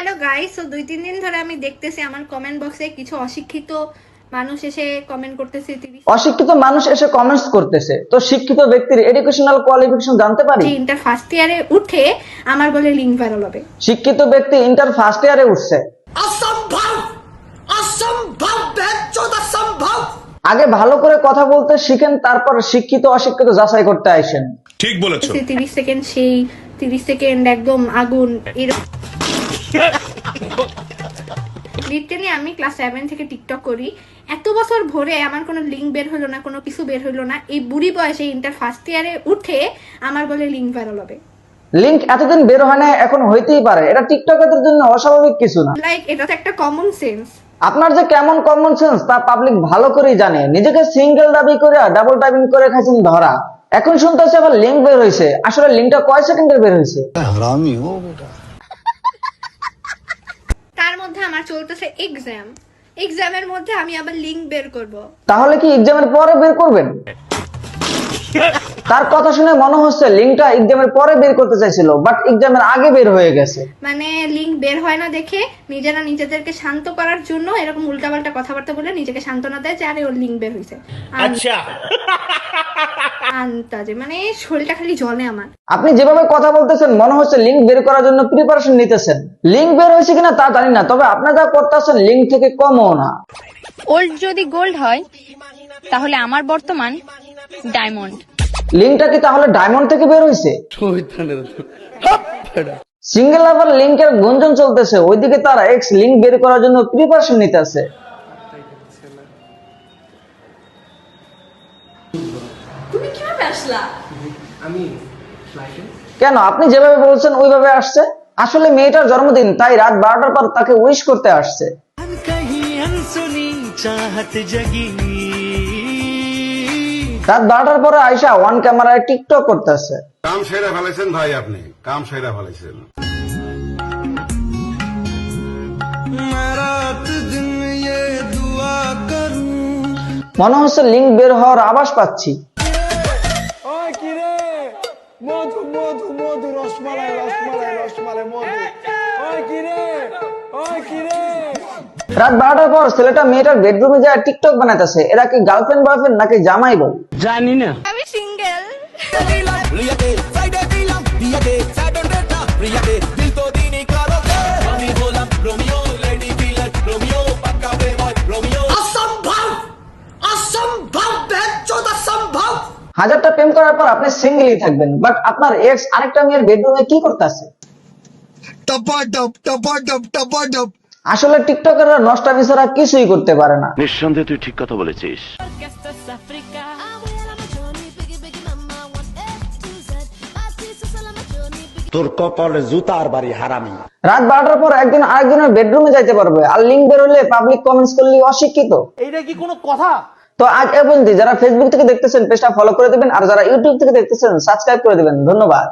Hello guys, তো 2-3 দিন ধরে আমি দেখতেছি আমার কমেন্ট বক্সে কিছু অশিক্ষিত মানুষ এসে কমেন্ট করতেছে। অশিক্ষিত মানুষ এসে কমেন্টস করতেছে, তো শিক্ষিত ব্যক্তির এডুকেশনাল কোয়ালিফিকেশন জানতে পারি? ইন্টার ফার্স্ট ইয়ারে উঠে আমার বলে লিঙ্ক ভাইরাল হবে। শিক্ষিত ব্যক্তি ইন্টার ফার্স্ট ইয়ারে উঠছে, असंभव असंभव बेचोद असंभव। আগে ভালো করে কথা বলতে শিখেন, তারপর শিক্ষিত অশিক্ষিত যাচাই করতে আসেন। ঠিক বলেছো। 30 সেকেন্ড সেই 30 সেকেন্ড একদম আগুন। লিটারালি আমি ক্লাস 7 থেকে টিকটক করি, এত বছর ভরে আমার কোনো লিঙ্ক বের হলো না, কোনো কিছু বের হলো না। এই বুড়ি বয়সে ইন্টার ফার্স্ট ইয়ারে উঠে আমার বলে লিঙ্ক ভাইরাল হবে। লিংক এতদিন বের হয় না, এখন হইতেই পারে। এটা টিকটকারদের জন্য অস্বাভাবিক কিছু না। লাইক এটা তো একটা কমন সেন্স। আপনার যে কেমন কমন সেন্স তা পাবলিক ভালো করেই জানে। নিজেকে সিঙ্গেল দাবি করে ডাবল টাইপিং করে খাইছেন ধরা, এখন শুনতেছে আবার লিংক বের হয়েছে। আসলে লিংকটা কয় সেকেন্ডের বের হয়েছে? हरामी हो बेटा। তার মধ্যে আমার চলতেছে এক্সামের মধ্যে আমি আবার লিংক বের করব। তাহলে কি এক্সামের পরে বের করবেন? তার কথা শুনে মনে হচ্ছে লিংকটা এক্সামের পরে বের করতে চাইছিল, বাট এক্সামের আগে বের হয়ে গেছে। মানে লিংক বের হয় না দেখে নিজেরা নিজেদেরকে শান্ত করার জন্য এরকম উল্টাপাল্টা কথাবার্তা বলে নিজেকে সান্ত্বনা দেয় যে আরে ওর লিংক বের হয়েছে। আচ্ছা, আন্তাজে মানে শরীরটা খালি জ্বলে আমার। আপনি যেভাবে কথা বলতেছেন মনে হচ্ছে লিংক বের করার জন্য প্রিপারেশন নিতেছেন। লিংক বের হয়েছে কিনা তা জানি না, তবে আপনারা যা করতেছেন লিংক থেকে কমও না। ওল্ড যদি গোল্ড হয় তাহলে আমার বর্তমান ডায়মন্ড। লিংকটা কি তাহলে ডায়মন্ড থেকে বের হয়েছে? সিঙ্গেল লাভার লিংকের গুঞ্জন চলতেছে, ওইদিকে তার এক্স লিংক বের করার জন্য প্রিপারেশন নিতেছে। তুমি কিভাবে আসলা? কেন আপনি যেভাবে বলছেন ওইভাবে আসছে। আসলে মেয়েটার জন্মদিন, তাই রাত 12টার পর তাকে উইশ করতে আসছে। রাত 12টার পরে আয়শা ওয়ান ক্যামেরায় টিকটক করতেছে। কাম সেরা ফেলেছেন ভাই, আপনি কাম সেরা ফেলেছেন। মনে হচ্ছে লিংক বের হওয়ার আভাস পাচ্ছি। রাত 12টার পর ছেলেটা মেয়েটার বেডরুমে যায় টিকটক বানাইতেছে। এরা কি গার্লফ্রেন্ড বয়ফ্রেন্ড নাকি জামাই বউ? জানি না। আমি সিঙ্গেল। असंभव असंभव बेचोद असंभव। হাজারটা প্রেম করার পর আপনি সিঙ্গেলই থাকবেন, বাট আপনার এক্স আরেকটা মেয়ের বেডরুমে কি করতেছে? टपाटप टपाटप टपाटप। আসলে টিকটকাররা নষ্টামি ছাড়া কিছুই করতে পারে না। নিঃসন্দেহে তুই ঠিক কথা বলেছিস। তোর কপালে জুতার বাড়ি হারামি। রাত 12টার পর একজন আরেকজনের বেডরুমে যাইতে পারবে, আর লিংক বের হলে পাবলিক কমেন্টস করলে অশিক্ষিত। এইটা কি কোনো কথা? তো আজ এ পর্যন্ত। যারা ফেসবুক থেকে দেখতেছেন পেজটা ফলো করে দিবেন, আর যারা ইউটিউব থেকে দেখতেছেন সাবস্ক্রাইব করে দিবেন। ধন্যবাদ।